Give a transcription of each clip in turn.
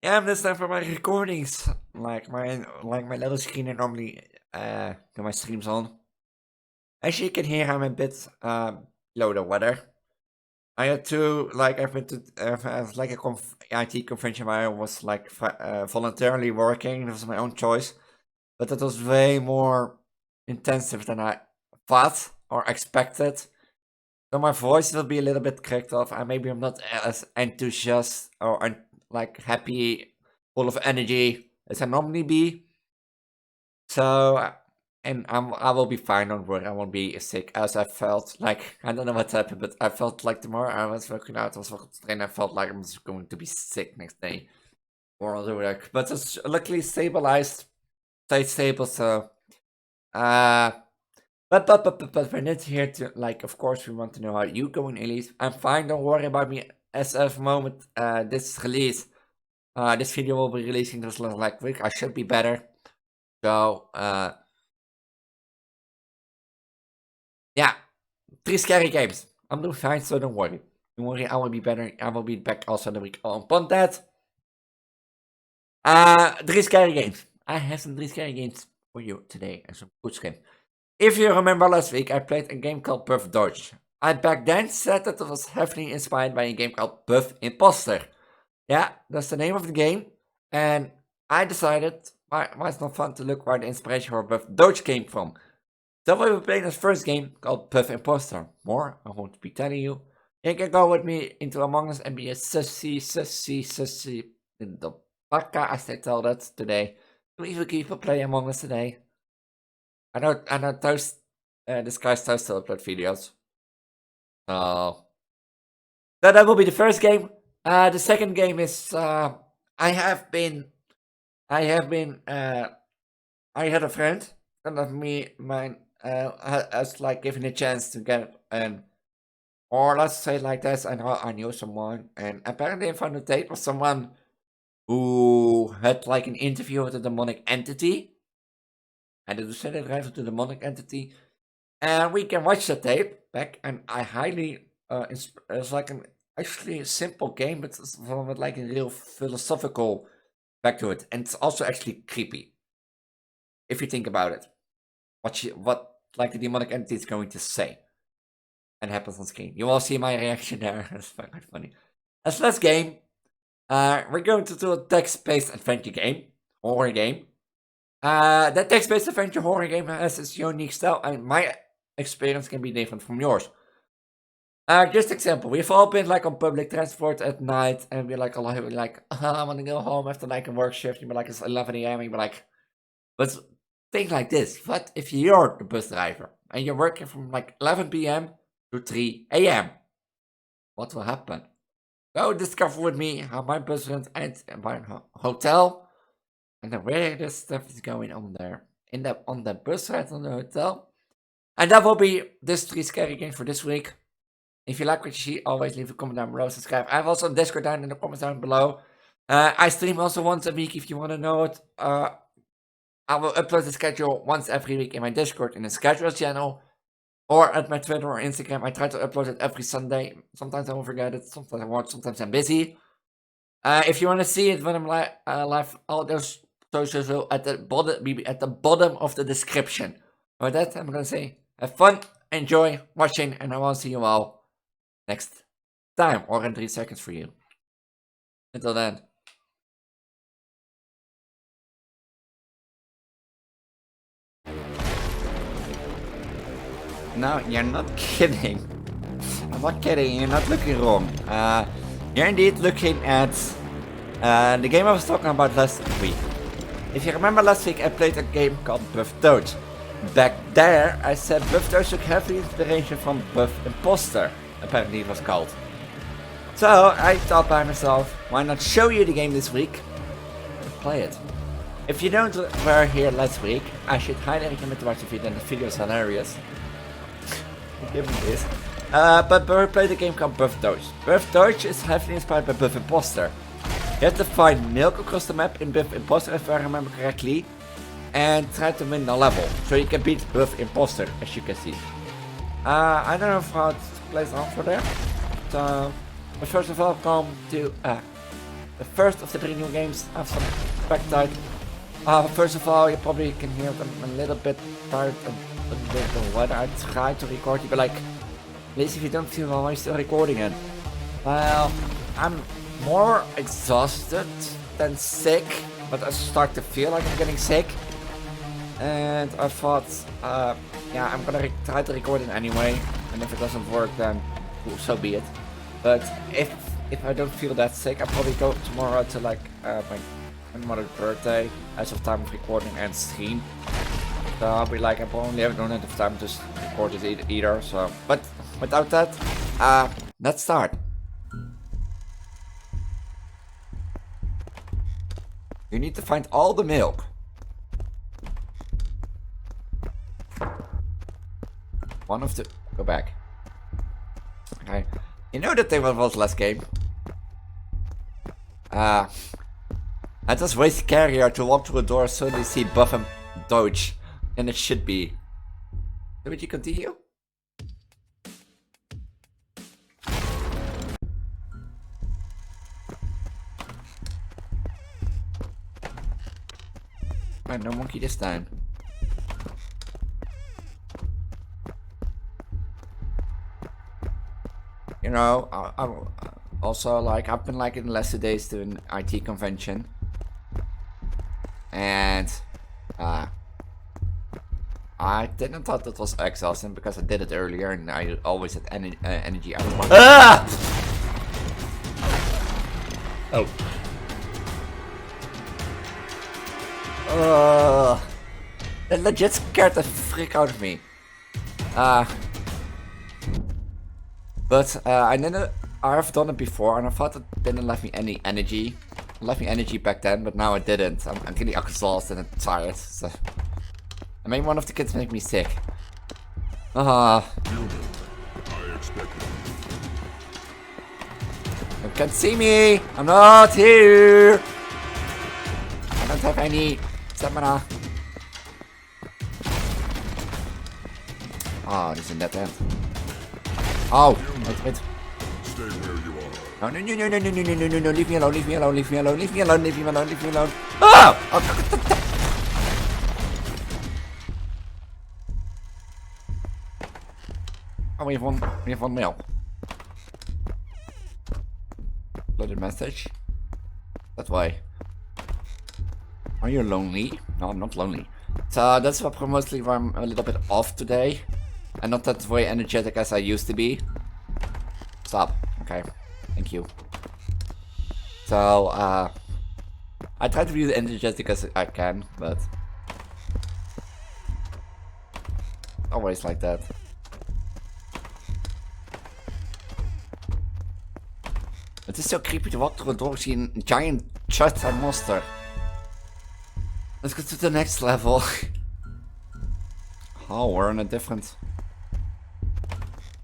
Yeah, I'm this time for my recordings. Like my little screen I normally do my streams on. As you can hear, I'm a bit below the weather. I had to I've been to like a IT convention where I was like voluntarily working. It was my own choice, but it was way more intensive than I thought or expected. So my voice will be a little bit cracked off, and maybe I'm not as enthusiastic or like happy, full of energy as I normally be. So, and I will be fine. Don't worry, I won't be as sick as I felt. Like I don't know what happened, but I felt like tomorrow I was working out, I was working and I felt like I was going to be sick next day or other work. But it's luckily stabilized, stayed stable. So, uh. But we're not here to, like, of course, we want to know how you going, Elise. I'm fine, don't worry about me. As of moment, this release, this video will be releasing this like week. I should be better. So, yeah, 3 scary games. I'm doing fine, so don't worry. Don't worry, I will be better. I will be back also the week upon that. 3 scary games. I have some 3 scary games for you today and some good games. If you remember last week, I played a game called Buff Dodge. I back then said that it was heavily inspired by a game called Buff Imposter. Yeah, that's the name of the game. And I decided, why it's not fun to look where the inspiration for Buff Dodge came from. So we were playing this first game called Buff Imposter. More, I won't be telling you. You can go with me into Among Us and be a sussy in the baka, as they tell that today. We will keep playing Among Us today. I know Toast, this guy's Toast to upload videos. So that will be the first game. The second game is I had a friend and of mine has like given a chance to get or let's say like this. I knew someone, and apparently I found a tape of someone who had like an interview with a demonic entity. And it was sent right to the demonic entity. And we can watch the tape back, and I highly, it's like an actually a simple game, but it's with like a real philosophical back to it. And it's also actually creepy. If you think about it. What like the demonic entity is going to say. And happens on screen. You will see my reaction there. That's quite funny. As last game, we're going to do a text-based adventure game. Horror game. That text-based adventure horror game has its unique style, and my experience can be different from yours. Just example, we've all been like on public transport at night, and we're like, I want to go home after like a work shift. You're like, it's 11 a.m. And you're like, but think like this: what if you're the bus driver and you're working from like 11 p.m. to 3 a.m.? What will happen? Go discover with me how my bus runs at my hotel. And then where this stuff is going on there. On the bus ride on the hotel. And that will be this 3 scary games for this week. If you like what you see, always leave a comment down below, subscribe. I have also a Discord down in the comments down below. I stream also once a week if you want to know it. I will upload the schedule once every week in my Discord in the schedule channel. Or at my Twitter or Instagram. I try to upload it every Sunday. Sometimes I will forget it, sometimes I won't, sometimes I'm busy. If you want to see it when I'm live, all those socials will be at the bottom of the description. With that, I'm gonna say, have fun, enjoy watching, and I will see you all next time, or in 3 seconds for you. Until then. No, you're not kidding. I'm not kidding, you're not looking wrong. You're indeed looking at the game I was talking about last week. If you remember last week, I played a game called Buff Dodge. Back there, I said Buff Dodge took heavy inspiration from Buff Imposter, apparently it was called. So I thought by myself, why not show you the game this week and play it. If you don't were here last week, I should highly recommend to watch the video, and the video is hilarious. Give me this. But we played a game called Buff Dodge. Buff Dodge is heavily inspired by Buff Imposter. You have to find milk across the map in Buff Imposter, if I remember correctly, and try to win the level, so you can beat Buff Imposter, as you can see. I don't know how it plays out for there. So, but first of all, come to the first of the 3 new games. I have some back. First of all, you probably can hear them a little bit tired and a bit of weather. I try to record you, but like, please, if you don't feel well, why are you still recording it? Well, I'm more exhausted than sick, but I start to feel like I'm getting sick. And I thought, yeah, I'm gonna try to record it anyway. And if it doesn't work, then so be it. But if I don't feel that sick, I'll probably go tomorrow to like my mother's birthday as of time of recording and stream. So I'll be like, I probably don't have enough time to record it either. So, but without that, let's start. You need to find all the milk. One of the... Go back. Okay. You know that there was last game? It was way scarier to walk through a door and suddenly see buff and dodge than it should be. Would you continue? No monkey this time. You know, I also like I've been like in the last 2 days to an IT convention, and I didn't thought that was exhausting because I did it earlier and I always had energy. Ah! Oh. That legit scared the frick out of me. But I've done it before and I thought it didn't left me any energy. It left me energy back then, but now it didn't. I'm really exhausted and tired. So. I mean, one of the kids make me sick. You can't see me! I'm not here! I don't have any stamina. Oh, this is in that end. Oh, wait. Stay where you are. No, leave me alone, leave me alone, leave me alone, leave me alone, leave me alone, leave me alone. Ah! Oh, we have one mail. Loaded message. That way. Are you lonely? No, I'm not lonely. So that's mostly why I'm a little bit off today. And not that way energetic as I used to be. Stop. Okay. Thank you. So, I try to be as energetic as I can, but... always like that. Het is so creepy to walk through a door, see a giant chest and monster. Let's go to the next level. Oh, we're in a different...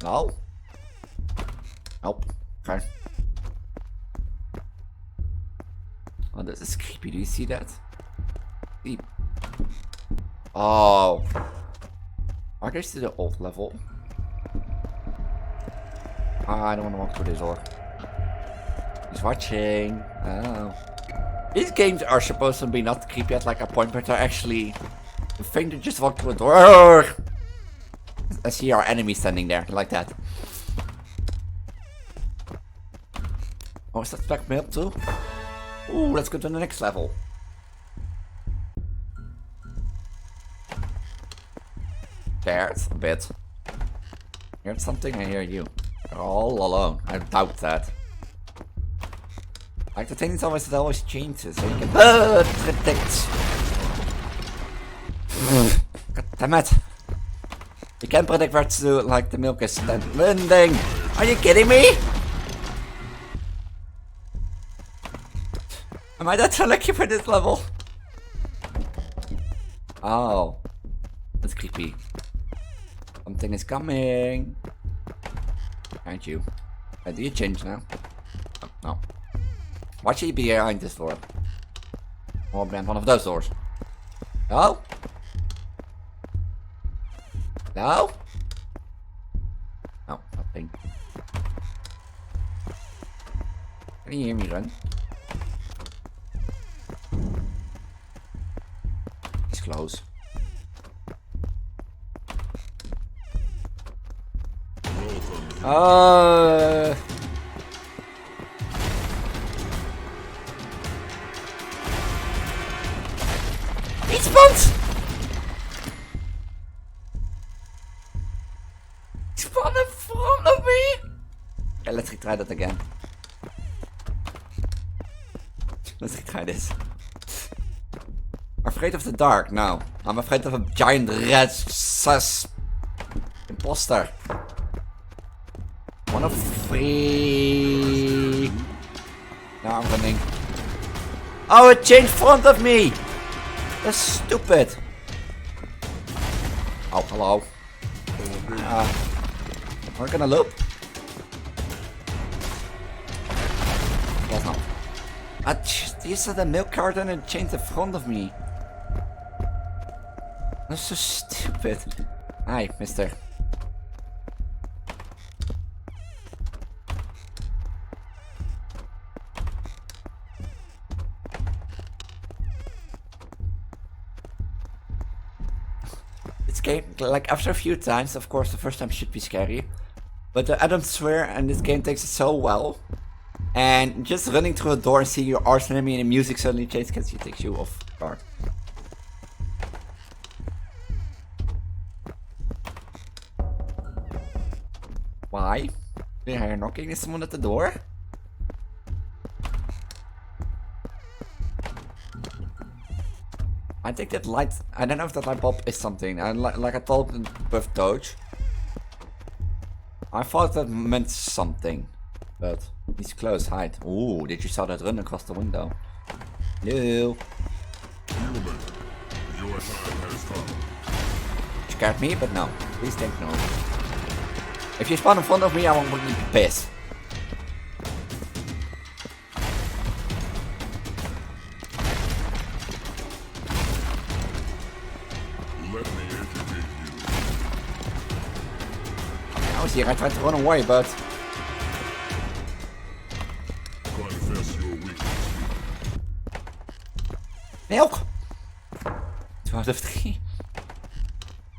No? Nope. Okay. Oh, this is creepy. Do you see that? Deep. Oh. Are they still the old level? I don't want to walk through this door. He's watching. Oh. These games are supposed to be not creepy at like a point, but they're actually the thing to just walk through a door. I see our enemy standing there, like that. Oh, is that back mail too? Ooh, let's go to the next level. Scared a bit. Heard something? I hear you. You're all alone. I doubt that. Like the thing is always changes, so you can predict. God damn it! You can't predict where to do, like the milk is landing. Are you kidding me? Am I that lucky for this level? Oh, that's creepy. Something is coming. Aren't you? Do you change now? Oh, no. Why should you be behind this door? Or behind one of those doors? No? No? No, nothing. Can you hear me run? close. He spawned! He spawned in front of me! Okay, let's retry that again. Let's retry this. Afraid of the dark? No. I'm afraid of a giant red sus imposter. One of three. Now I'm running. Oh, it changed front of me! That's stupid. Oh, hello. We're gonna loop. Yes, no. These are the milk carton and changed the front of me. That's so stupid. Hi, mister. This game, like after a few times, of course the first time should be scary. But I don't swear, and this game takes it so well. And just running through a door and seeing your arch enemy and the music suddenly changes because it takes you off guard. Why? Did I hear knocking? Is someone at the door? I think that light. I don't know if that light bulb is something. Like I told with Doge. I thought that meant something. But he's close, hide. Ooh, did you saw that run across the window? No. Human, your time has come. Scared me, but no. Please think no. If you spawn in front of me, I won't be pissed. Let me educate you. I was here, I tried to run away, but... Confess your weakness. Milk! 2 out of 3.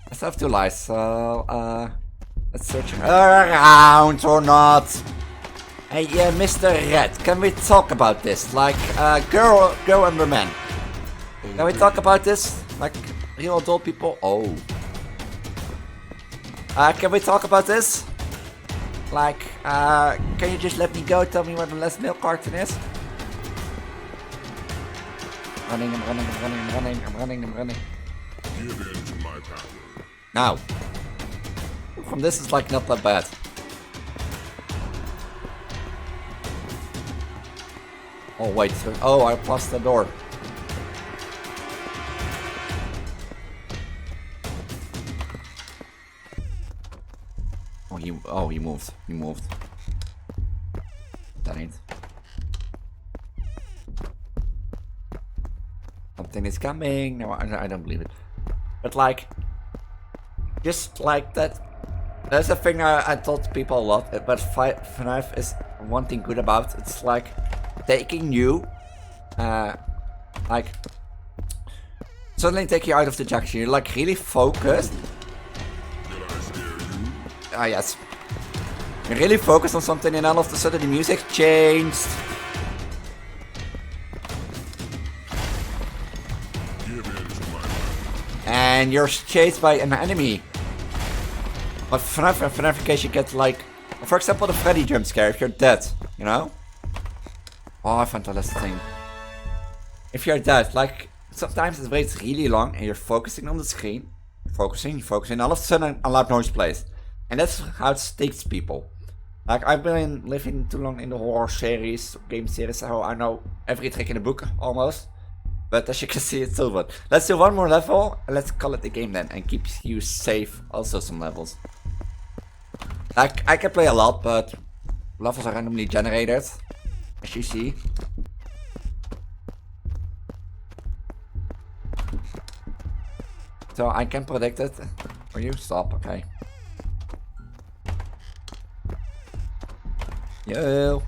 I still have 2 lives, so, let's search around or not. Hey, Mr. Red, can we talk about this? Like, girl and the man. Can we talk about this? Like, real adult people? Oh. Can we talk about this? Like, can you just let me go? Tell me where the last milk carton is? I'm running. Give in to my power. Now. From this is like not that bad. Oh wait, oh I passed the door. Oh he moved. That ain't. Something is coming. No, I don't believe it. But like, just like that. That's the thing I told people a lot, but FNAF is one thing good about. It's like taking you, like suddenly take you out of the junction. You're like really focused. Did I scare you? Ah yes. You're really focused on something, and all of a sudden the music changed. Give in to my power. And you're chased by an enemy. But FNAF in case you get like, for example, the Freddy jump scare if you're dead, you know? Oh, I found the last thing. If you're dead, like, sometimes it waits really long and you're focusing on the screen. Focusing, all of a sudden a loud noise plays. And that's how it sticks people. Like, I've been living too long in the horror series, game series, so I know every trick in the book, almost. But as you can see, it's still one. Let's do one more level, and let's call it the game then, and keep you safe, also some levels. Like, I can play a lot, but levels are randomly generated, as you see. So I can predict it. For you, stop, okay. Yo.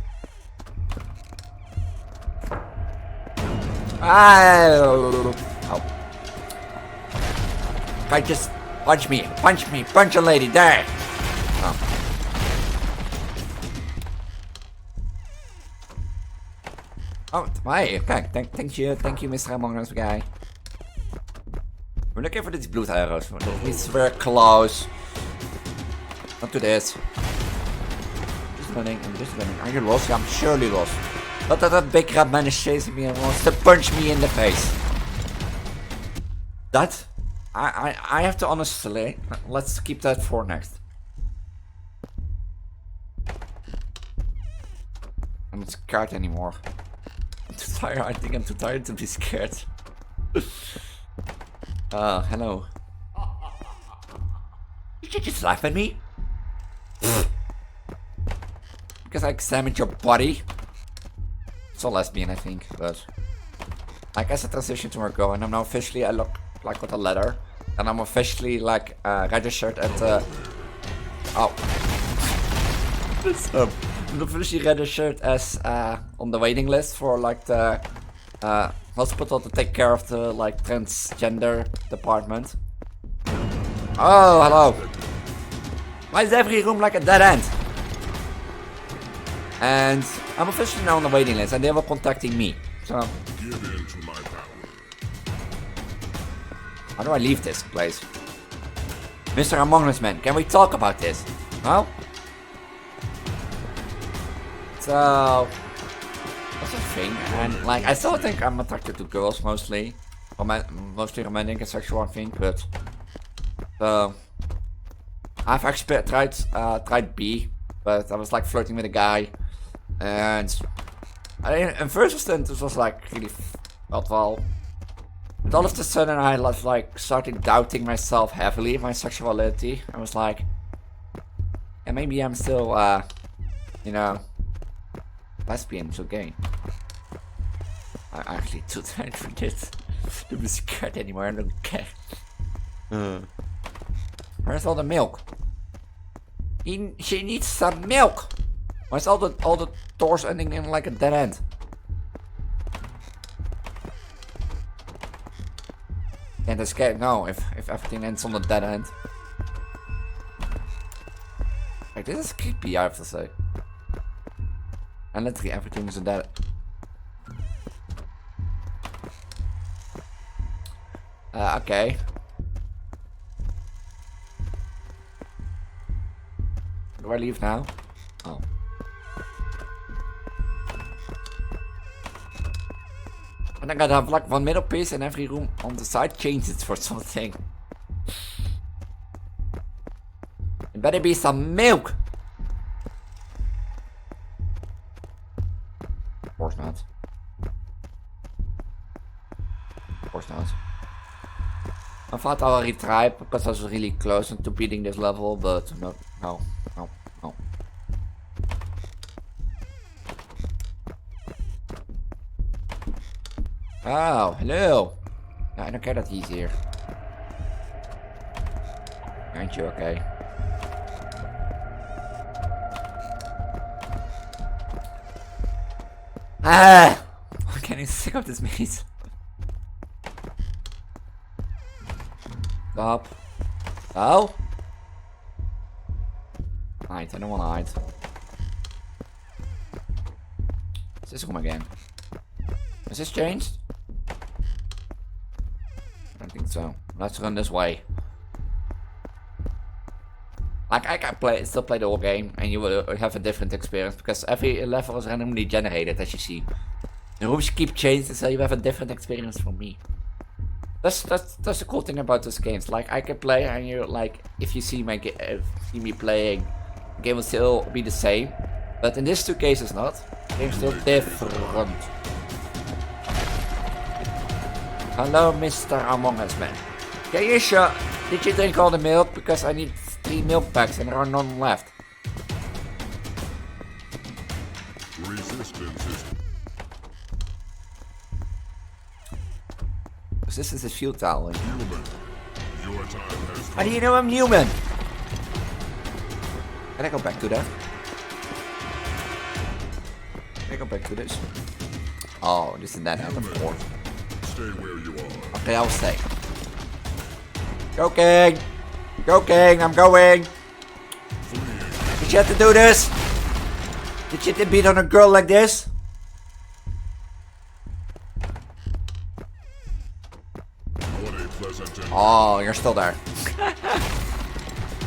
Oh. I just punch me, punch a lady there. Oh, my. Okay, thank you, Mr. Among Us guy. We're looking for these blue arrows. It's very close. Not to this. Just running. Are you lost? Yeah, I'm surely lost. Not that big red man is chasing me and wants to punch me in the face. That? I have to honestly. Let's keep that for next. I'm not scared anymore. I'm too tired. I think I'm too tired to be scared. Hello. Did you just laugh at me? Because I examined your body. It's a lesbian, I think, but like as a transition to a girl, and I'm now officially, I look like with a letter, and I'm officially like registered at the. Oh. I'm officially registered as on the waiting list for like the hospital to take care of the like transgender department. Oh, hello. Why is every room like a dead end? And I'm officially now on the waiting list, and they were contacting me. So Give in to my power. how do I leave this place? Mr. Among Us man, can we talk about this? No? So that's a thing, and like I still think I'm attracted to girls mostly. Mostly romantic and sexual, I think, but I've actually tried B, but I was like flirting with a guy, and in first instance it was like really felt well. But all of a sudden I was like started doubting myself heavily, my sexuality. I was like, yeah, maybe I'm still you know, lesbian, so gay. I'm actually too tired for this. To be scared anymore, I don't care. Where's all the milk? She needs some milk! Why's all the doors ending in like a dead end? Can't escape now if everything ends on a dead end. Like, this is creepy, I have to say. And literally everything is a dead. Okay. Do I leave now? Oh. And I gotta have like one middle piece and every room on the side change it for something. It better be some milk! Of course not. Of course not. I thought I would retry because I was really close to beating this level, but no. Oh, hello. No, I don't care that he's here. Aren't you okay? Ah! I'm getting sick of this maze. Stop. Oh? Hide, I don't wanna hide. Is this room again? Is this changed? I don't think so. Let's run this way. Like, I can still play the whole game, and you will have a different experience, because every level is randomly generated, as you see. The rooms keep changing, so you have a different experience from me. That's the cool thing about these games. Like, I can play, and you like, if you see me playing, the game will still be the same. But in these two cases, not. The game's still different. Hello, Mr. Among Us man. Can you sure? Did you drink all the milk? Because I need 3 milk packs and there are none left. Resistance is futile. How do you know I'm human? Can I go back to that? Can I go back to this? Oh, this is that end, of course. Stay where you are. Okay, I'll stay. Joking! Joking, I'm going! Did you have to do this? Did you have to beat on a girl like this? Oh, you're still there.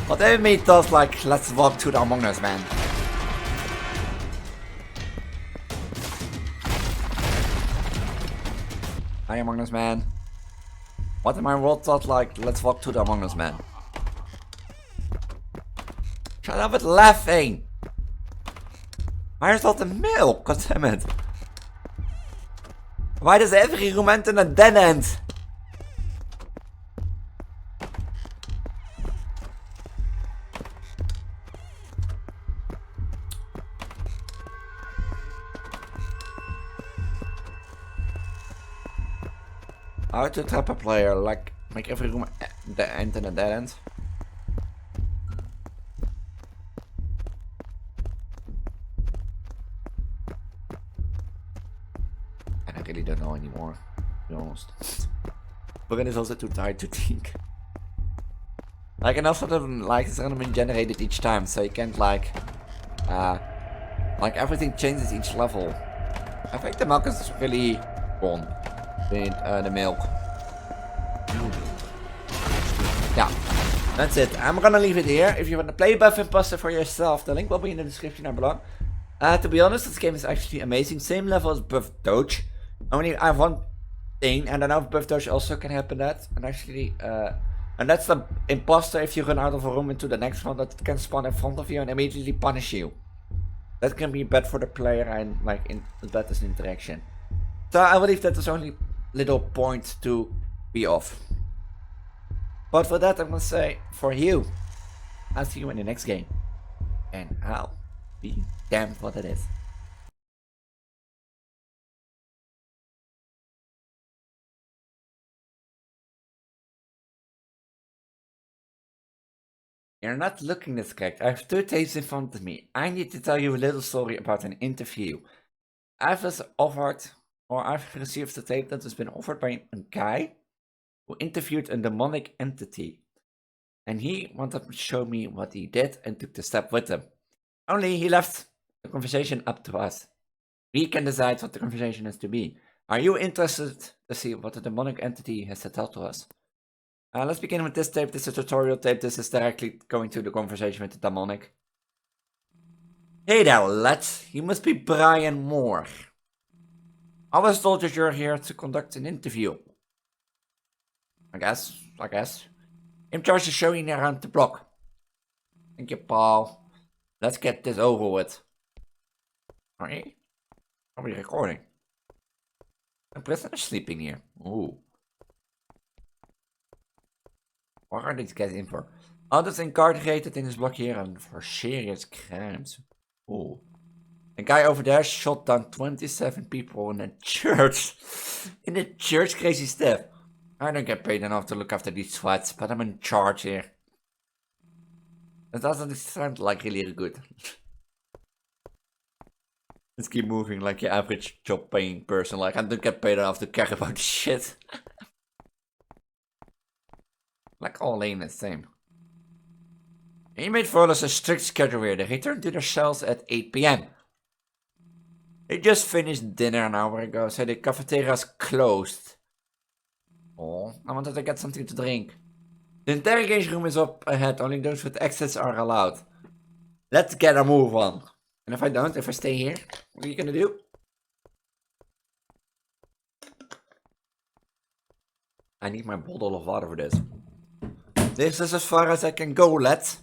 What if me does like, let's walk to the Among Us, man. Hi, Among Us, man. What in my world thought like, let's walk to the Among Us, man. Shut up with laughing. Where's all the milk? God damn it. Why does every room end in a dead end? How to trap a player, like make every room end in a dead end? I really don't know anymore, to be honest. But then it's also too tired to think. Like, and also like it's randomly generated each time, so you can't like everything changes each level. I think the milk is really gone. The milk. Yeah, that's it. I'm gonna leave it here. If you want to play Buff Imposter for yourself, the link will be in the description down below. To be honest, this game is actually amazing. Same level as Buff Doge. Only I have one thing, and I know Buff Doge also can happen that. And actually, and that's the imposter if you run out of a room into the next one that can spawn in front of you and immediately punish you. That can be bad for the player and like bad as an interaction. So I believe that is only little point to be off. But for that, I'm gonna say for you, I'll see you in the next game, and I'll be damned what it is. You're not looking this correct. I have 2 tapes in front of me. I need to tell you a little story about an interview. I've received a tape that has been offered by a guy who interviewed a demonic entity. And he wanted to show me what he did and took the step with him. Only he left the conversation up to us. We can decide what the conversation is to be. Are you interested to see what the demonic entity has to tell to us? Let's begin with this tape. This is a tutorial tape. This is directly going to the conversation with the demonic. Hey there, lad. You must be Brian Moore. I was told that you're here to conduct an interview. I guess. I'm charged to showing you around the block. Thank you, Paul. Let's get this over with. Alright. Are we recording? A prisoner sleeping here. Ooh. What are these guys in for? Others incarcerated in this block here and for serious crimes. Ooh. The guy over there shot down 27 people in a church. In a church, crazy stuff. I don't get paid enough to look after these swats, but I'm in charge here. That doesn't sound like really good. Let's keep moving like your average job paying person. Like, I don't get paid enough to care about shit. Like all ain't the same. Inmate follows a strict schedule here. They return to their cells at 8 PM. They just finished dinner an hour ago, so the cafeteria is closed. Oh, I wanted to get something to drink. The interrogation room is up ahead, only those with access are allowed. Let's get a move on. And if I stay here, what are you gonna do? I need my bottle of water for this. This is as far as I can go, lads.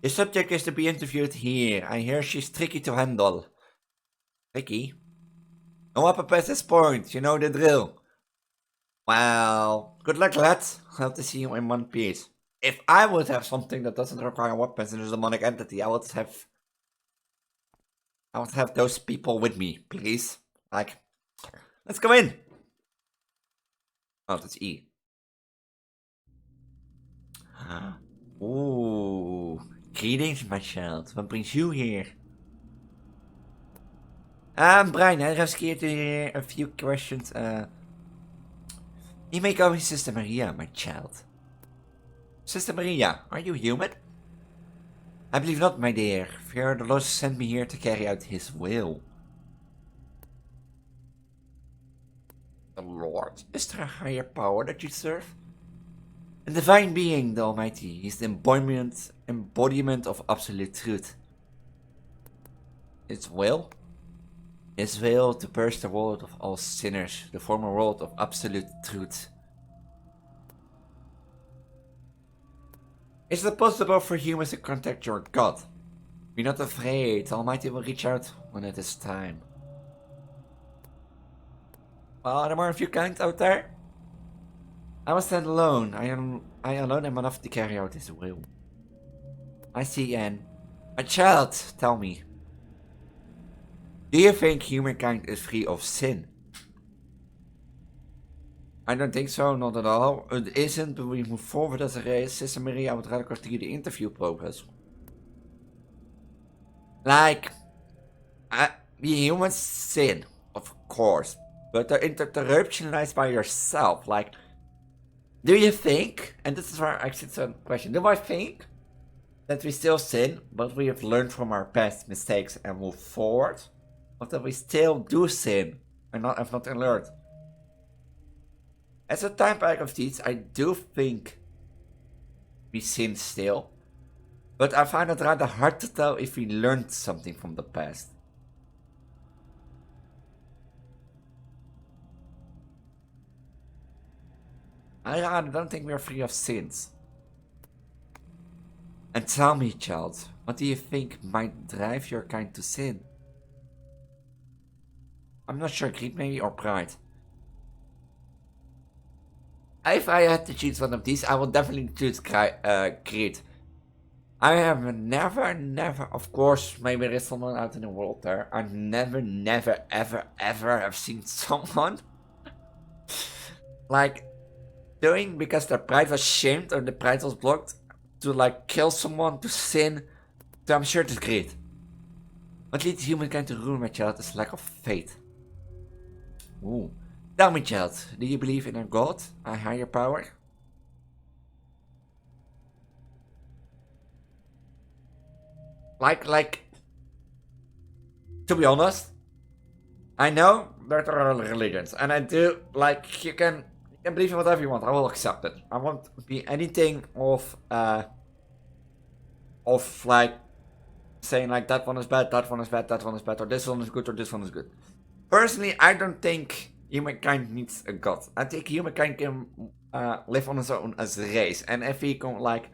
The subject is to be interviewed here. I hear she's tricky to handle. Tricky? No up past this point, you know the drill. Well, good luck, lads. I'll have to see you in one piece. If I would have something that doesn't require weapons and is a demonic entity, I would have those people with me, please. Like, let's go in. Oh, that's E. Ooh, greetings, my child. What brings you here? Brian, I have scared to hear a few questions. You may go with Sister Maria, my child. Sister Maria, are you human? I believe not, my dear. Fear the Lord sent me here to carry out his will. The Lord? Is there a higher power that you serve? A divine being, the Almighty. He is the embodiment of absolute truth. His will? His will to purge the world of all sinners, the former world of absolute truth. Is it possible for humans to contact your God? Be not afraid, the Almighty will reach out when it is time. Well, there are a few kind out there. I must stand alone. I alone am enough to carry out his will. I see, Anne. My child, tell me. Do you think humankind is free of sin? I don't think so, not at all. It isn't, but we move forward as a race. Sister Maria, I would rather continue the interview progress. Like, we humans sin, of course. But the interruption lies by yourself. Like, do you think, and this is where I actually a question, do I think that we still sin, but we have learned from our past mistakes and move forward? Or that we still do sin and have not learned? As a time back of these, I do think we sin still. But I find it rather hard to tell if we learned something from the past. I rather don't think we are free of sins. And tell me, child, what do you think might drive your kind to sin? I'm not sure, greed maybe, or pride. If I had to choose one of these, I would definitely choose greed. I have never, of course, maybe there is someone out in the world there. I never, ever have seen someone like doing because their pride was shamed or the pride was blocked to like kill someone, to sin. So I'm sure it's greed. What leads humankind to rule, my child, is lack of faith. Ooh. Tell me, child, do you believe in a god, a higher power? Like, to be honest, I know there are religions, and I do, like, you can believe in whatever you want, I will accept it. I won't be anything of like, saying like, that one is bad, that one is bad, that one is bad, or this one is good, or this one is good. Personally, I don't think humankind needs a god. I think humankind can live on its own as a race, and if we can, like,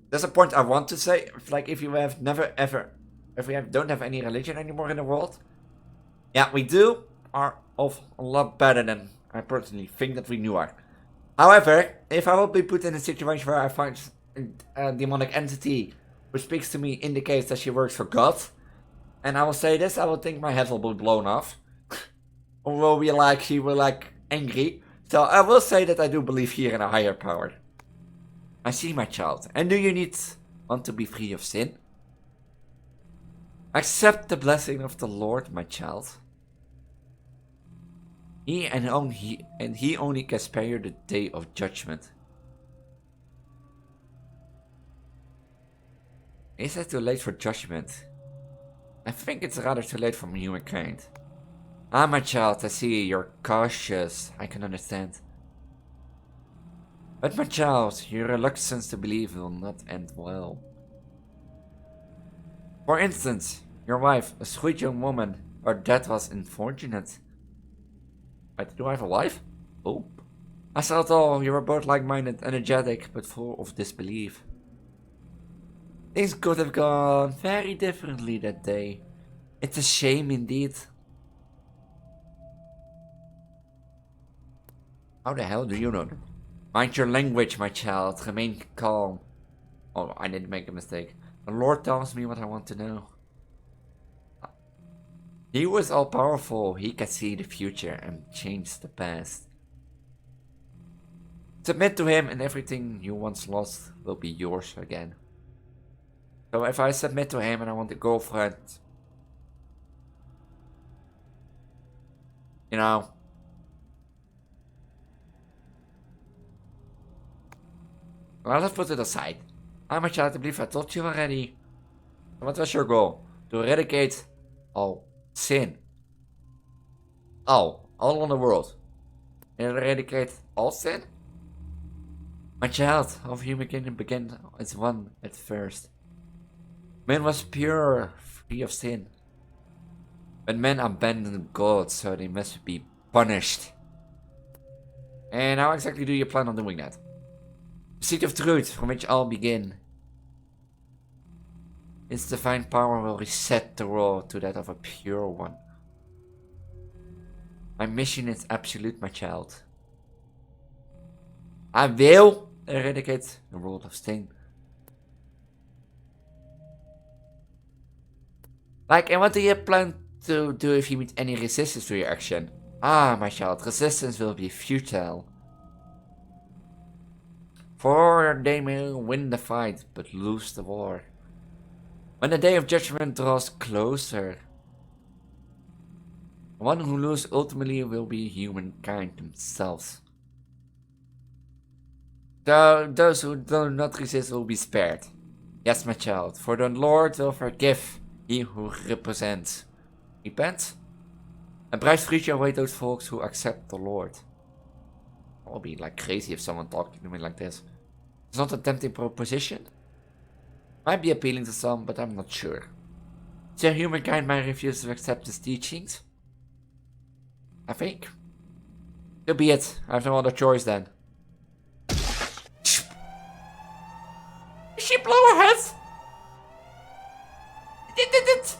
there's a point I want to say, like, if you have never ever, if we don't have any religion anymore in the world, yeah, we do are of a lot better than I personally think that we knew are. However, if I will be put in a situation where I find a demonic entity which speaks to me indicates that she works for God, and I will say this, I will think my head will be blown off. Or will be like, she will like angry. So I will say that I do believe here in a higher power. I see, my child. And do you want to be free of sin? Accept the blessing of the Lord, my child. He only can spare you the day of judgment. Is it too late for judgment? I think it's rather too late for humankind. Ah, my child, I see you're cautious. I can understand. But my child, your reluctance to believe will not end well. For instance, your wife, a sweet young woman, her death was unfortunate. Wait, do I have a wife? Oh. I thought all you were both like-minded, energetic, but full of disbelief. Things could have gone very differently that day. It's a shame indeed. How the hell do you know that? Mind your language, my child. Remain calm. Oh, I didn't make a mistake. The Lord tells me what I want to know. He was all-powerful. He can see the future and change the past. Submit to him and everything you once lost will be yours again. So if I submit to him and I want a girlfriend, you know, Well, let's put it aside. I'm a child, I believe I told you already. What was your goal? To eradicate all sin. All on the world. Eradicate all sin? My child, of human kingdom began as one at first. Man was pure, free of sin. But men abandoned God, so they must be punished. And how exactly do you plan on doing that? The seed of truth, from which all begin. Its divine power will reset the world to that of a pure one. My mission is absolute, my child. I will eradicate the world of sin. Like, and what do you plan to do if you meet any resistance to your action? Ah, my child, resistance will be futile. For they may win the fight, but lose the war. When the day of judgment draws closer, the one who loses ultimately will be humankind themselves. So those who do not resist will be spared. Yes, my child, for the Lord will forgive he who repents. Repent? And bright future await those folks who accept the Lord. I'll be like crazy if someone talking to me like this. It's not a tempting proposition. Might be appealing to some, but I'm not sure. So humankind might refuse to accept his teachings? I think. So be it. I have no other choice then. Did she blow her head? Did it?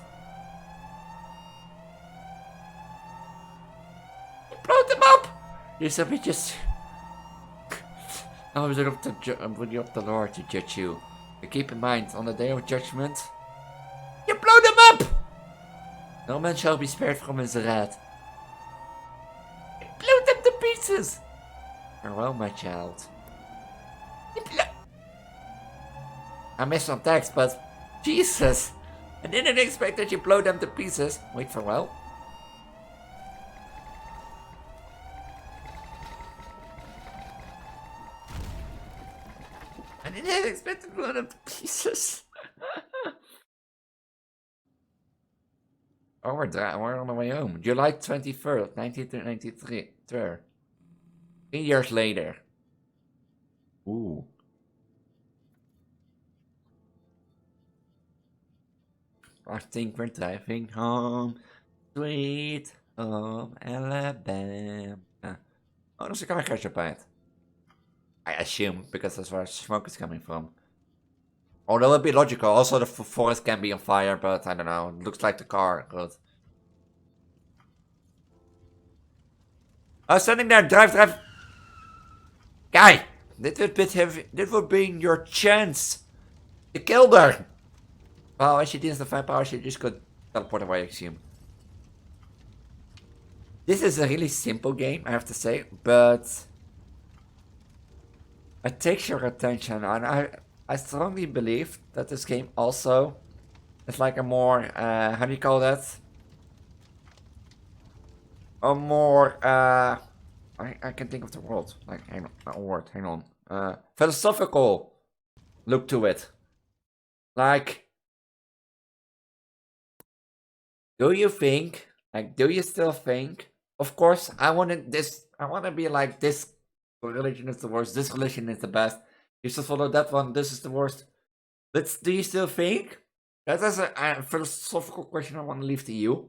Blow them up! You said we just... I was up the Lord to judge you. But keep in mind, on the day of judgment, you blow them up! No man shall be spared from his wrath. You blew them to pieces! Farewell, my child. I missed some text, but Jesus! I didn't expect that you blow them to pieces. Wait, farewell? I didn't expect to blow them to pieces. Oh, we're on the way home. July 21st, 1993. 3 years later. Ooh. I think we're driving home. Sweet home Alabama. Oh, there's a car crash by it. I assume, because that's where smoke is coming from. Oh, that would be logical. Also, the forest can be on fire, but I don't know. It looks like the car. Good. I was standing there. Drive. Guy, this would be your chance to kill her. Well, as she didn't have power, she just could teleport away, I assume. This is a really simple game, I have to say, but it takes your attention, and I strongly believe that this game also is like a more, how do you call that? A more, I can think of the word, like, hang on, philosophical look to it. Like, do you still think, of course, I want to be like, this religion is the worst, this religion is the best, you should follow that one, this is the worst. But do you still think? That is a philosophical question I want to leave to you.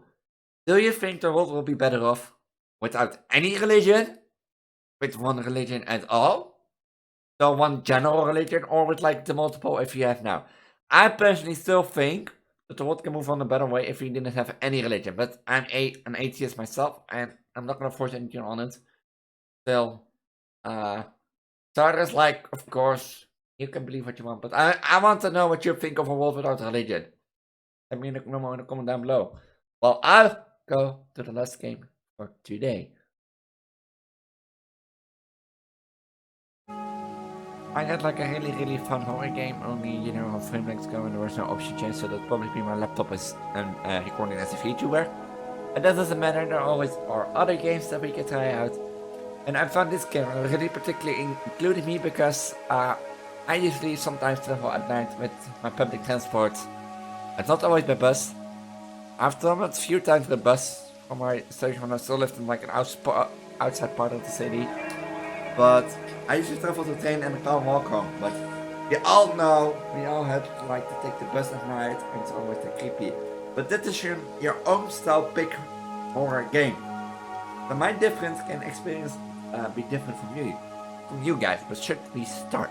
Do you think the world will be better off without any religion? With one religion at all? So one general religion, or with like the multiple if you have now? I personally still think that the world can move on a better way if we didn't have any religion. But I'm an atheist myself, and I'm not gonna force anything on it. Still, so there's like, of course, you can believe what you want, but I want to know what you think of a world without religion. Let me in the comment down below. Well, I'll go to the last game for today. I had like a really fun horror game, only, you know, how frame rates go and there was no option change, so that probably my laptop is recording as a VTuber. And that doesn't matter, there always are other games that we can try out. And I found this game really particularly including me because I I usually sometimes travel at night with my public transport. It's not always by bus. I've traveled a few times with bus from my station when I still lived in like an outside part of the city. But I usually travel to train and the car walk home. But we all know we all have like to take the bus at night and it's always creepy. But that is your own style pick horror game. So my difference can experience be different from you guys. But should we start?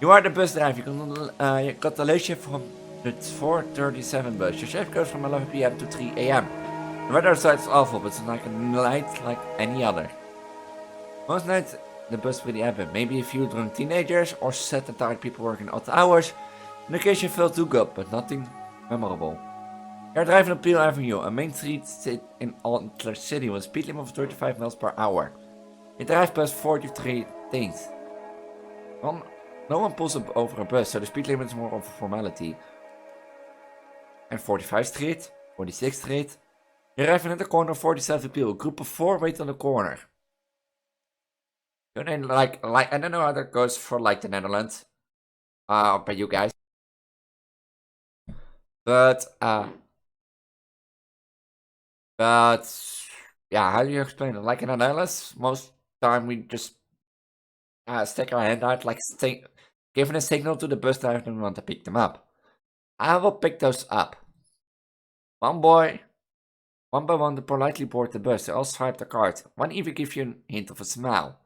You are the bus driver. You got the late shift from the 4:37 bus. Your shift goes from 11 p.m. to 3 a.m. The weather outside is awful, but it's like a night like any other. Most nights the bus really happen. Maybe a few drunk teenagers or sad and tired people working odd hours. On occasion filled too good, but nothing memorable. You're driving up Peel Avenue, a main street in Antler City with a speed limit of 35 miles per hour. You drive past 43 things. No one pulls up over a bus, so the speed limit is more of a formality. And 45th Street, 46th Street. You're arriving at the corner of 47th Peel. A group of 4 wait on the corner. You know, like I don't know how that goes for like the Netherlands. By you guys. But yeah, how do you explain it? Like in the Netherlands, most time we just stick our hand out, like giving a signal to the bus driver and we want to pick them up. I will pick those up. One by one, they politely board the bus. They all swipe the card. One even gives you a hint of a smile.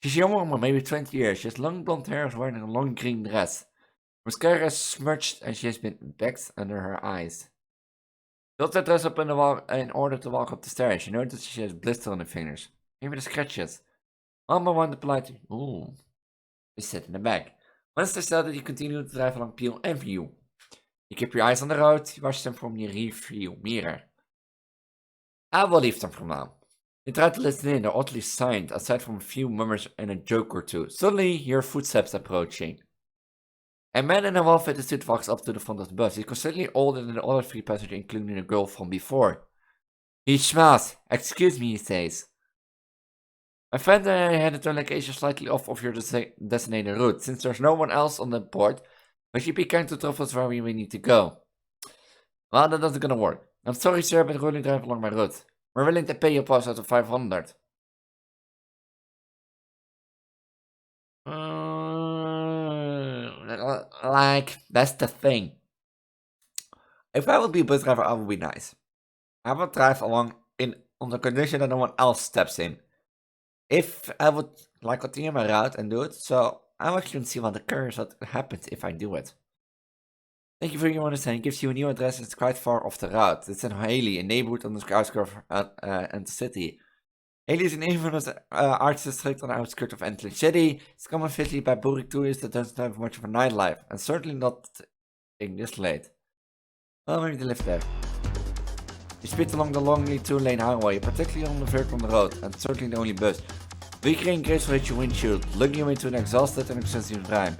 She's young woman, maybe 20 years. She has long blonde hair and is wearing a long green dress. Mascara is smudged and she has been bags under her eyes. She also dressed up in order to walk up the stairs. You notice she has blisters on her fingers. Maybe the scratches. One by one, the politely, ooh, they sit in the back. Once they said that you continue to drive along Peel Avenue. You keep your eyes on the road, you watch them from your rearview mirror. I will leave them for now. You try to listen in, they're oddly silent, aside from a few murmurs and a joke or two. Suddenly, you hear footsteps approaching. A man in a well-fitted suit walks up to the front of the bus. He's considerably older than the other 3 passengers, including the girl from before. He smiles. Excuse me, he says. My friend and I had a location slightly off of your designated route. Since there's no one else on the board, would you be kind to drop us where we need to go? Well, that isn't gonna work. I'm sorry, sir, but really drive along my route. We're willing to pay you pass out of 500. Like, that's the thing. If I would be a bus driver, I would be nice. I would drive along on the condition that no one else steps in. If I would like continue my route and do it, so I would actually see what occurs, what happens if I do it. Thank you for your understanding. It gives you a new address. It's quite far off the route. It's in Haley, a neighborhood on the outskirts of the city. Haley is a neighborhood of the arts district on the outskirts of Antler City. It's common fitly by boring tourists that doesn't have much of a nightlife, and certainly not in this late. Well, maybe they live there. You speed along the lonely 2-lane highway, particularly on the vertical on the road, and certainly the only bus. Weakering gracefully hits your windshield, looking you into an exhausted and expensive drive.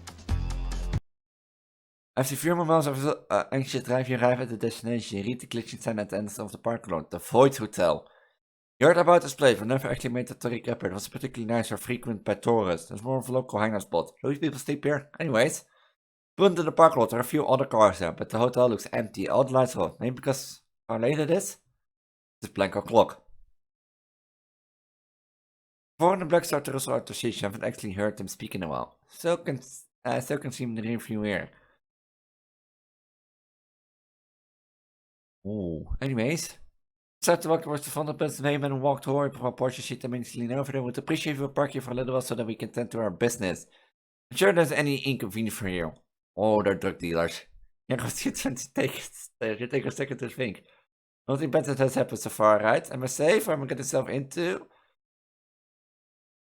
After 4 more miles of anxious drive, you arrive at the destination. You read the glitching sign at the end of the parking lot, the Void Hotel. You heard about this place, but never actually made the trek up. It was particularly nice or frequent by tourists. It's more of a local hangout spot. Those people sleep here. Anyways, pulled into the parking lot, there are a few other cars there, but the hotel looks empty. All the lights are off. Maybe because how late it is? It's blank o'clock. Before the black started to rustle out the seats, you haven't actually heard them speak in a while. Still can see him in the rearview mirror. Oh, anyways. Start to walk towards the front of the bus. The man walked toward from a porch seat and managed to lean over there. Would appreciate if you park here for a little while so that we can tend to our business. I'm sure there's any inconvenience for you. Oh, they're drug dealers. Yeah, take a second to think. Nothing better has happened so far, right? Am I safe? Or am I getting myself into?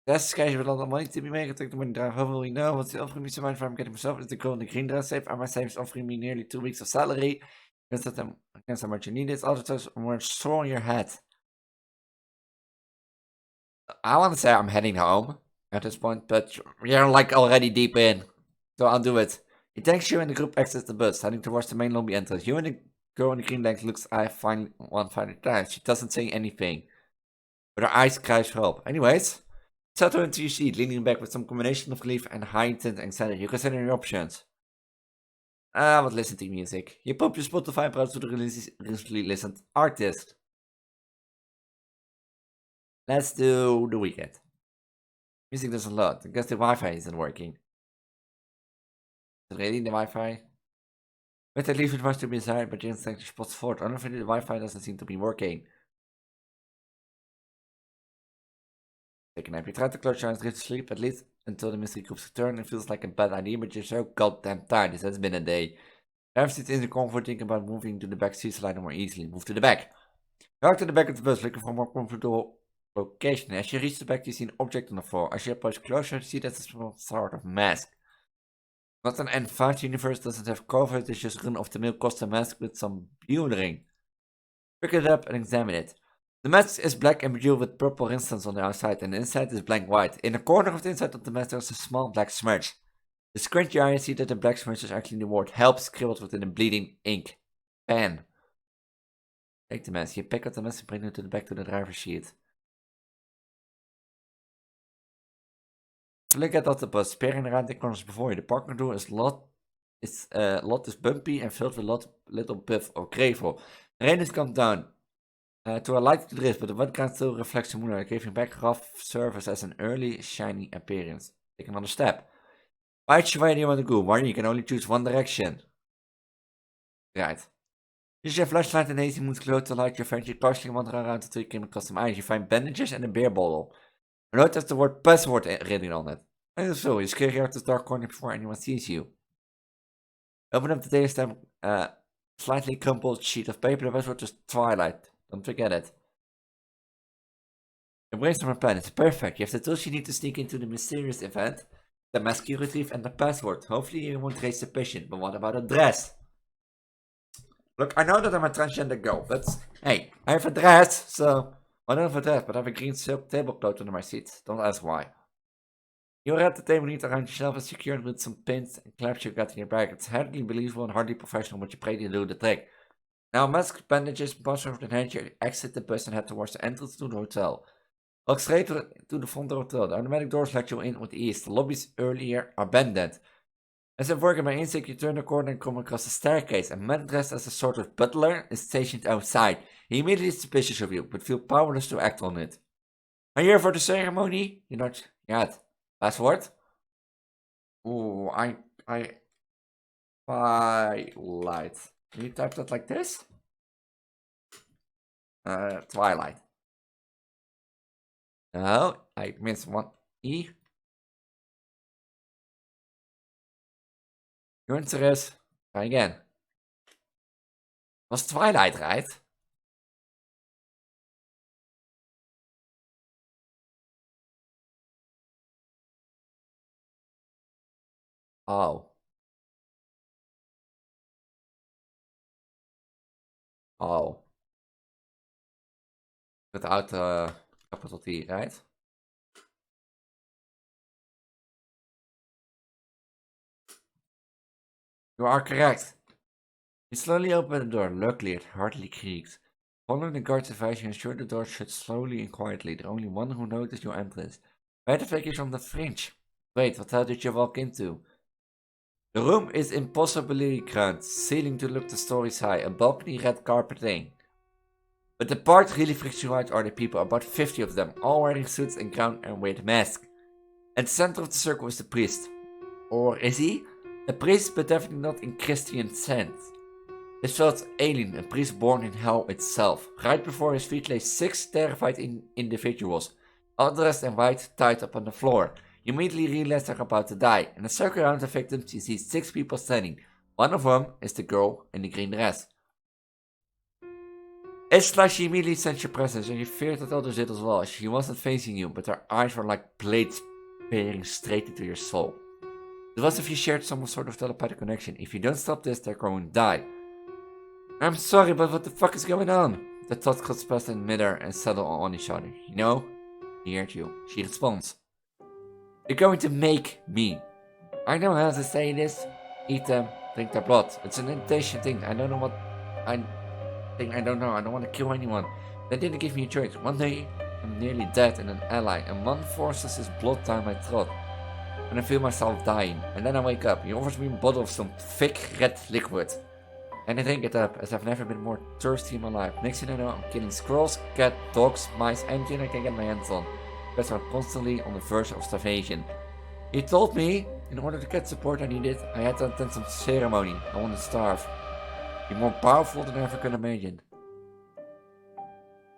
That's guys with a lot of money to be made. I take the money down. How will we know? What's the offering me so much for I'm getting myself? Is the girl in the green dress safe? Are my savings offering me nearly 2 weeks of salary? Guess how much you need is. All the times more straw in your head. I want to say I'm heading home at this point, but you're like already deep in. So I'll do it. He thanks you and the group exits the bus, heading towards the main lobby entrance. You and the girl in the green legs looks I find one final time. She doesn't say anything. But her eyes cries for help. Anyways, Settle into your seat, leaning back with some combination of relief and heightened anxiety. You consider your options. What listen to music. You pop your Spotify browser to the recently listened artist. Let's do the weekend. Music does a lot. I guess the Wi-Fi isn't working. Is it really the Wi-Fi? With at least it was to be desired, but you think spots forward. Unfortunately, the Wi-Fi doesn't seem to be working. Take a nap. You try to close your eyes, drift to sleep, at least until the mystery groups return. It feels like a bad idea, but you're so goddamn tired. This has been a day. Ever sit in the comfort, thinking about moving to the back seat slightly more easily. Move to the back. Walk to the back of the bus, looking for a more comfortable location. As you reach the back, you see an object on the floor. As you approach closer, you see that it's some sort of mask. Not an N5 universe doesn't have cover, it's just an off-the-mill custom mask with some bewildering. Pick it up and examine it. The mask is black and bejeweled with purple instance on the outside, and the inside is blank white. In the corner of the inside of the mask there is a small black smudge. You squint your eye and see that the black smudge is actually the word help scribbled within a bleeding ink pen. Take the mask. You pick up the mask and bring it to the back to the driver's seat. Look at the bus, peering around the corners before you. The parking door is lot is bumpy and filled with little puff of gravel. The rain has come down to a light drift, but the wet ground still reflects the moonlight, giving back rough surface as an early shiny appearance. Take another step. Which way do you want to go? One, you can only choose one direction. Right. Use your flashlight and hazy moon glow to light your friend. You partially wander around until you came across some eyes. You find bandages and a beer bottle. A note has the word password written on it. And so you scare out this dark corner before anyone sees you. Open up the data stamp, slightly crumpled sheet of paper. The password is Twilight. Don't forget it. You brainstorm a plan. It's perfect. You have the tools you need to sneak into the mysterious event, the mask you retrieve, and the password. Hopefully you won't raise suspicion. But what about a dress? Look, I know that I'm a transgender girl, but hey, I have a dress, so I don't have a dress, but I have a green silk tablecloth under my seat. Don't ask why. You're at the table neat around yourself and secured with some pins and clamps you got in your bag. It's hardly believable and hardly professional, but you pray to do the trick. Now, mask, bandages, password in hand, you exit the bus and head towards the entrance to the hotel. Walk straight to the front of the hotel. The automatic doors let you in with ease. The lobbies earlier are abandoned. As if working by instinct, you turn the corner and come across a staircase. A man dressed as a sort of butler is stationed outside. He immediately is suspicious of you, but feels powerless to act on it. Are you here for the ceremony? You're not yet. Password? Ooh, Twilight. Can you type that like this? Twilight. No, I missed one E. Your answer is, try again. Was Twilight, right? Oh. Oh. Without capital T, right? You are correct. You slowly open the door. Luckily, it hardly creaks. Following the guard's advice, you ensure the door shuts slowly and quietly. The only one who noticed your entrance. Why the fake is on the fringe? Wait, what hell did you walk into? The room is impossibly grand, ceiling to look the stories high, a balcony red carpeting. But the part really freaks you out are the people, about 50 of them, all wearing suits and gown and with masks. At the center of the circle is the priest. Or is he? A priest, but definitely not in Christian sense. This felt alien, a priest born in hell itself. Right before his feet lay 6 terrified individuals, all dressed in white, tied up on the floor. You immediately realize they're about to die. In a circle around the victims, you see 6 people standing. One of them is the girl in the green dress. It's like she immediately sensed your presence, and you feared that others did as well. She wasn't facing you, but her eyes were like blades peering straight into your soul. It was as if you shared some sort of telepathic connection. If you don't stop this, they're going to die. I'm sorry, but what the fuck is going on? The thoughts cross past in midair and settle on each other. You know? He heard you. She responds. You're going to make me. I know how to say this. Eat them, drink their blood. It's an invitation thing. I don't know. I don't want to kill anyone. They didn't give me a choice. One day, I'm nearly dead and an ally, and one forces his blood down my throat. And I feel myself dying, and then I wake up. He offers me a bottle of some thick red liquid. And I drink it up, as I've never been more thirsty in my life. Next thing I know, I'm killing squirrels, cats, dogs, mice, anything I can get my hands on. Because I'm constantly on the verge of starvation. He told me, in order to get support I needed, I had to attend some ceremony. I want to starve. Be more powerful than I ever could imagine. I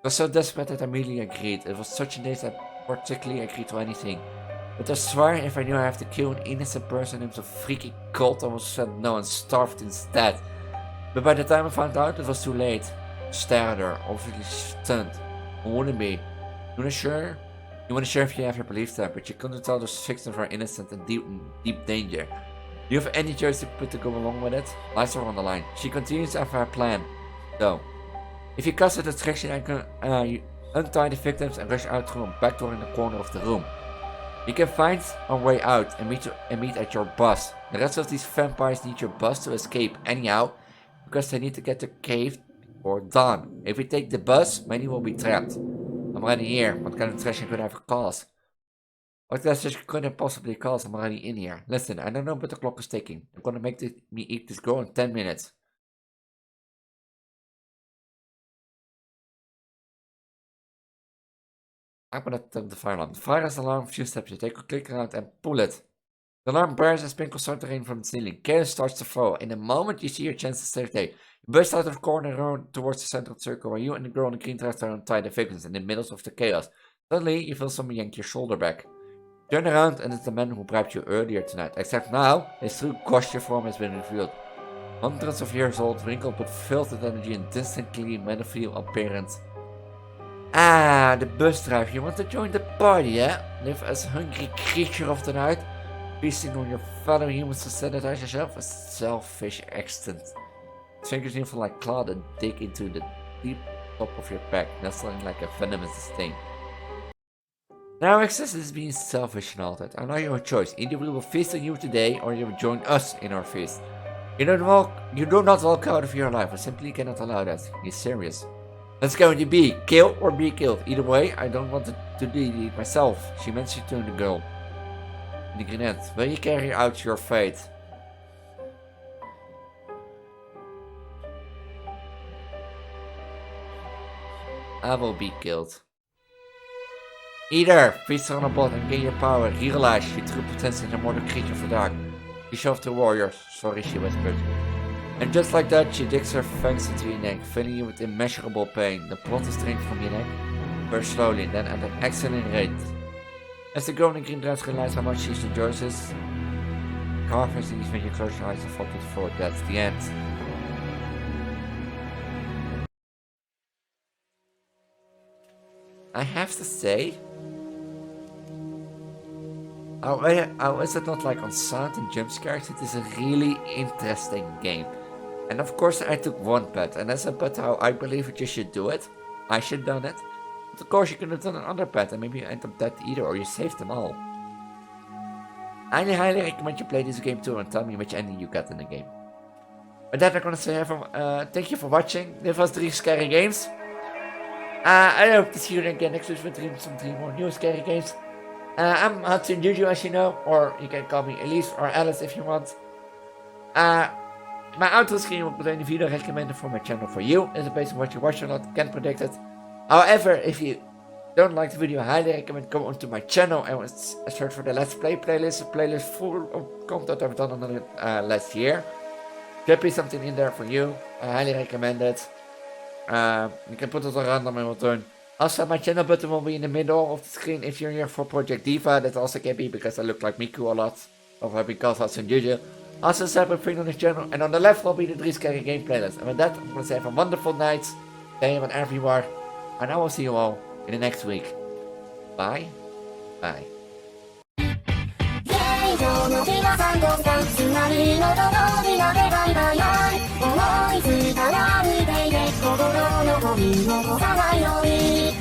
was so desperate that I immediately agreed. It was such a day that I particularly agreed to anything. But I swear if I knew I have to kill an innocent person in some freaky cult, I would have said no and starved instead. But by the time I found out, it was too late. I stared at her, obviously stunned. I wouldn't be. You wanna share if you ever believed that, but you couldn't tell those victims were innocent and deep danger. Do you have any choice to put to go along with it? Lights are on the line. She continues to have her plan. So, if you cast a distraction, I can you untie the victims and rush out through a back door in the corner of the room. You can find a way out and meet at your bus. The rest of these vampires need your bus to escape anyhow, because they need to get to cave before dawn. If we take the bus, many will be trapped. I'm already here. What kind of distraction could I have caused? What kind of distraction could I possibly cause? I'm already in here. Listen, I don't know, but the clock is ticking. I'm gonna make me eat this girl in 10 minutes. I'm gonna turn the fire alarm. The fire has alarm, few steps. You take a click around and pull it. The alarm bears and sprinkles start to rain from the ceiling. Chaos starts to fall. In a moment, you see your chance to save the day. You burst out of the corner and run towards the central circle where you and the girl in the green dress are untie the victims in the middle of the chaos. Suddenly, you feel someone yank your shoulder back. Turn around and it's the man who bribed you earlier tonight. Except now, his true costume form has been revealed. Hundreds of years old, wrinkled but filled with energy and distinctly malevolent appearance. Ah, the bus driver. You want to join the party, eh? Live as a hungry creature of the night, feasting on your fellow humans to sanitize yourself? A selfish extent. His fingers even like claw and dig into the deep top of your back, nestling like a venomous sting. Now access is being selfish and all that. I know your choice. Either we will feast on you today, or you will join us in our feast. You do not walk out of your life. I simply cannot allow that. He's serious. Let's go to be kill or be killed. Either way, I don't want to delete myself. She mentioned to the girl. The grenade. Will you carry out your fate? I will be killed. Either feast on a bot and gain your power. Realize your true potential in a mortal creature of the dark. She shoved the warriors. Sorry, she whispered. And just like that, she digs her fangs into your neck, filling you with immeasurable pain. The plot is drained from your neck, very slowly, then at an excellent rate. As the girl in the green dress realizes how much she enjoys this, carvers and when you close your eyes and fall to the floor. That's the end. I have to say, how is it not like on sound and jump scares? It is a really interesting game. And of course I took one bet, and that's a bet how I believe that you should do it. I should have done it. But of course you could have done another bet and maybe you end up dead either, or you saved them all. I highly recommend you play this game too and tell me which ending you got in the game. With that I'm gonna say thank you for watching. This was 3 Scary Games. I hope to see you again next week with some 3 more new Scary Games. I'm Hudson Juju, as you know, or you can call me Elise or Alice if you want. My outro screen will contain a video recommended for my channel for you. It's based on what you watch or not, can't predict it. However, if you don't like the video, I highly recommend go onto my channel and search for the Let's Play playlist. A playlist full of content I've done on the last year. There'll be something in there for you. I highly recommend it. You can put it on random and we'll turn. Also, my channel button will be in the middle of the screen if you're here for Project Diva. That also can be because I look like Miku a lot. Or because I was Juju. Also, separate thing on this channel. And on the left will be the 3 Scary Game playlist. And with that, I'm going to say have a wonderful night. Day whenever you are. And I will see you all in the next week. Bye. Bye. 上の日がサンドさんつまりのとこになればいばやい思いついたら歩いていて心のゴミ残さないように